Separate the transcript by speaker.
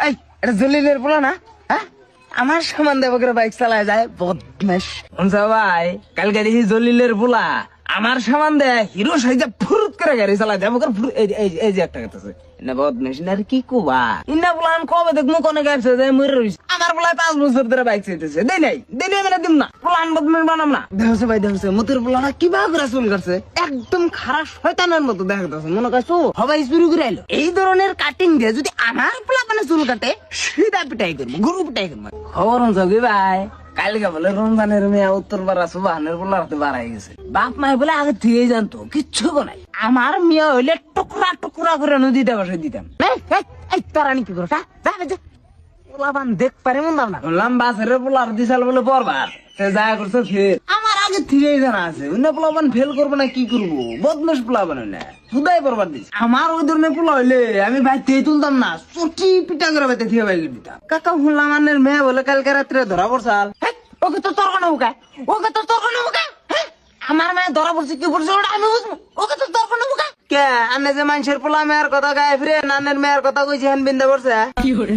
Speaker 1: এই এটা জলিলের পোলা না? হ্যাঁ, আমার সামান দেব করে বাইক চালায় যায় বদমাশ। শুনছো ভাই, কালকে দেখি জলিলের পোলা আমার সামান দেয় হিরো সাইজে ফুরুত করে গাড়ি চালায় দেব করে এই যে একটা কথা আছে না বদমাশ না কি কোবা ইন্না পোলা আমি কবে দেখবো কোনে গাড়ছে যায় মরে রইছে। আমার পোলা 5 বছর ধরে বাইক চালাইতেছে দেই নাই মানে দিম না পোলা আন বদমাশ বানাম না। দেখছো ভাই দেখছো মতির পোলা না কিভাবে করে চুল কাটছে একদম খারাপ শয়তানের মতো দেখা যাচ্ছে। মনে করছো সবাই শুরু করে এলো এই ধরনের কাটিং দিয়ে যদি আমার পোলা মানে চুল কাটে সিধা পিটাই করবো গরু পিটাই করবো। খবর হচ্ছে কি ভাই, কালকে বলে রমজানের মেয়ে উত্তর পাড়া সুবাহানের বলে রাতে বাড়াই গেছে। বাপ মাই বলে আগে থেকে জানতো কিচ্ছু নাই। আমার মেয়ে হইলে টুকরা টুকরা করে নদীতে বসে দিতাম। তারানি কি করো পোলাবান দেখ পারে মন না বললাম বাসের পোলার দিশাল বলে পরবার সে যা করছো ফের আমার আগে থেকেই জানা আছে অন্য পোলাবান ফেল করবো না কি করবো বদমাস পোলাবান না খুদাই পরবার দিস। আমার ওই ধরনের পোলা হইলে আমি ভাই তেই তুলতাম না চটি পিটা করে বাইতে থেকে বাইক দিতাম। কাকা হুল্লা মানের মেয়ে বলে কালকে রাত্রে ধরা পড়ছাল। ওকে তো তর্ক না মুখা ওকে তো তর্ক না মুখা আমার মেয়ে ধরা পড়ছে কি পড়ছে ওটা আমি বুঝবো। ওকে তো তর্ক না মুখা কে আনে যে মানুষের পোলা মেয়ের কথা গায়ে ফিরে নানের মেয়ের কথা কইছে হ্যান বিন্দা পড়ছে কি করে